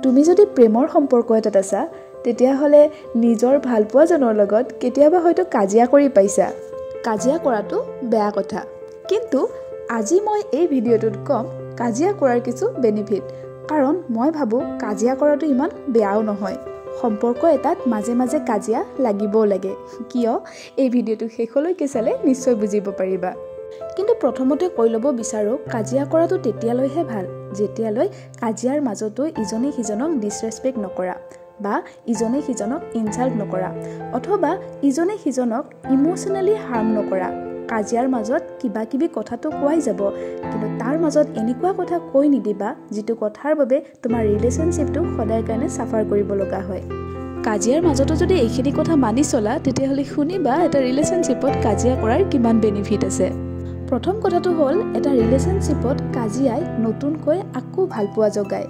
তুমি যদি প্ৰেমৰ সম্পৰ্ক এটাত আছা তেতিয়াহ'লে নিজৰ ভালপোৱাজনৰ লগত কেতিয়াবা হয়তো কাজিয়া কৰি পাইছা। কাজিয়া কৰাটো বেয়া কথা, কিন্তু আজি মই এই ভিডিঅ'টোত ক'ম কাজিয়া কৰাৰ কিছু বেনিফিট। কাৰণ মই ভাবোঁ কাজিয়া কৰাটো ইমান বেয়াও নহয়। সম্পৰ্ক এটাত মাজে মাজে কাজিয়া লাগিবও লাগে, কিয় এই ভিডিঅ'টো শেষলৈকে চালে নিশ্চয় বুজিব পাৰিবা। কিন্তু প্ৰথমতে কৈ ল'ব বিচাৰোঁ কাজিয়া কৰাটো তেতিয়ালৈহে ভাল যেতিয়ালৈ কাজিয়াৰ মাজতো ইজনে সিজনক ডিছৰেচপেক্ট নকৰা বা ইজনে সিজনক ইনচাল্ট নকৰা অথবা ইজনে সিজনক ইম'চনেলি হাৰ্ম নকৰা। কাজিয়াৰ মাজত কিবা কিবি কথাটো কোৱাই যাব, কিন্তু তাৰ মাজত এনেকুৱা কথা কৈ নিদিবা যিটো কথাৰ বাবে তোমাৰ ৰিলেশ্যনশ্বিপটো সদায় কাৰণে চাফাৰ কৰিব লগা হয়। কাজিয়াৰ মাজতো যদি এইখিনি কথা মানি চলা তেতিয়াহ'লে শুনিবা এটা ৰিলেশ্যনশ্বিপত কাজিয়া কৰাৰ কিমান বেনিফিট আছে। প্ৰথম কথাটো হ'ল এটা ৰিলেশ্যনশ্বিপত কাজিয়াই নতুনকৈ আকৌ ভালপোৱা জগায়।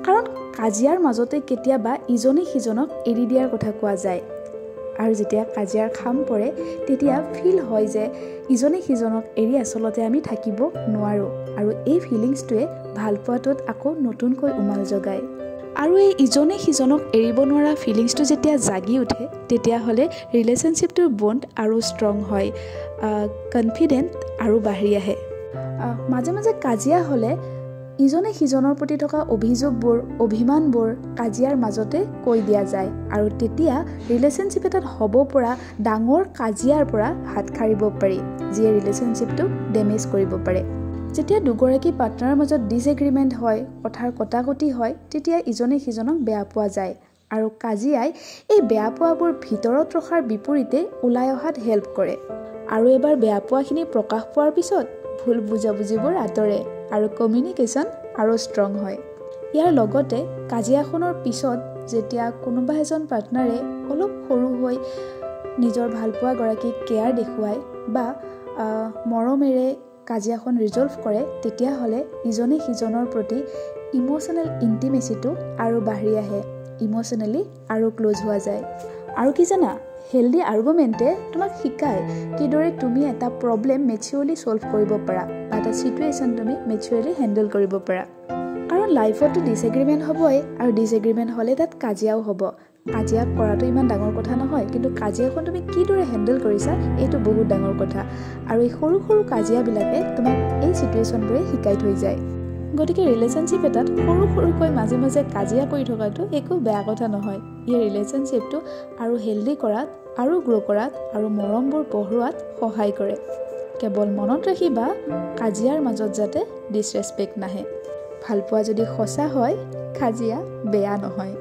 কাৰণ কাজিয়াৰ মাজতে কেতিয়াবা ইজনে সিজনক এৰি দিয়াৰ কথা কোৱা যায়, আৰু যেতিয়া কাজিয়াৰ খাম পৰে তেতিয়া ফিল হয় যে ইজনে সিজনক এৰি আচলতে আমি থাকিব নোৱাৰোঁ, আৰু এই ফিলিংছটোৱে ভালপোৱাটোত আকৌ নতুনকৈ উমাল জগায়। আৰু এই ইজনে সিজনক এৰিব নোৱাৰা ফিলিংছটো যেতিয়া জাগি উঠে তেতিয়াহ'লে ৰিলেশ্যনশ্বিপটোৰ বণ্ড আৰু ষ্ট্ৰং হয়, কনফিডেণ্ট আৰু বাঢ়ি আহে। মাজে মাজে কাজিয়া হ'লে ইজনে সিজনৰ প্ৰতি থকা অভিযোগবোৰ অভিমানবোৰ কাজিয়াৰ মাজতে কৈ দিয়া যায়, আৰু তেতিয়া ৰিলেশ্যনশ্বিপ এটাত হ'ব পৰা ডাঙৰ কাজিয়াৰ পৰা হাত সাৰিব পাৰি, যিয়ে ৰিলেশ্যনশ্বিপটোক ডেমেজ কৰিব পাৰে। যেতিয়া দুগৰাকী পাৰ্টনাৰৰ মাজত ডিছএগ্ৰিমেণ্ট হয়, কথাৰ কটাকটি হয়, তেতিয়া ইজনে সিজনক বেয়া পোৱা যায়, আৰু কাজিয়াই এই বেয়া পোৱাবোৰ ভিতৰত ৰখাৰ বিপৰীতে ওলাই অহাত হেল্প কৰে। আৰু এবাৰ বেয়া পোৱাখিনি প্ৰকাশ পোৱাৰ পিছত ভুল বুজাবুজিবোৰ আঁতৰে আৰু কমিউনিকেশ্যন আৰু ষ্ট্ৰং হয়। ইয়াৰ লগতে কাজিয়াখনৰ পিছত যেতিয়া কোনোবা এজন পাৰ্টনাৰে অলপ সৰু হৈ নিজৰ ভালপোৱাগৰাকীক কেয়াৰ দেখুৱায় বা মৰমেৰে কাজিয়াখন ৰিজল্ভ কৰে, তেতিয়াহ'লে ইজনে সিজনৰ প্ৰতি ইম'চনেল ইণ্টিমেচিটো আৰু বাঢ়ি আহে, ইম'চনেলি আৰু ক্ল'জ হোৱা যায়। আৰু কি জানা, হেল্ডি আৰ্গুমেণ্টে তোমাক শিকায় কিদৰে তুমি এটা প্ৰব্লেম মেচিয়ৰলি ছল্ভ কৰিব পাৰা বা এটা ছিটুৱেশ্যন তুমি মেচিয়ৰলি হেণ্ডেল কৰিব পাৰা। কাৰণ লাইফতো ডিছএগ্ৰিমেণ্ট হ'বই, আৰু ডিছএগ্ৰিমেণ্ট হ'লে তাত কাজিয়াও হ'ব। কাজিয়া কৰাটো ইমান ডাঙৰ কথা নহয়, কিন্তু কাজিয়াখন তুমি কিদৰে হেণ্ডেল কৰিছা এইটো বহুত ডাঙৰ কথা, আৰু এই সৰু সৰু কাজিয়াবিলাকে তোমাক এই ছিটুৱেশ্যনবোৰে শিকাই থৈ যায়। গতিকে ৰিলেশ্যনশ্বিপ এটাত সৰু সৰুকৈ মাজে মাজে কাজিয়া কৰি থকাটো একো বেয়া কথা নহয়। এই ৰিলেশ্যনশ্বিপটো আৰু হেল্ডি কৰাত আৰু গ্ৰ' কৰাত আৰু মৰমবোৰ বঢ়োৱাত সহায় কৰে। কেৱল মনত ৰাখিবা কাজিয়াৰ মাজত যাতে ডিছৰেচপেক্ট নাহে। ভালপোৱা যদি সঁচা হয় কাজিয়া বেয়া নহয়।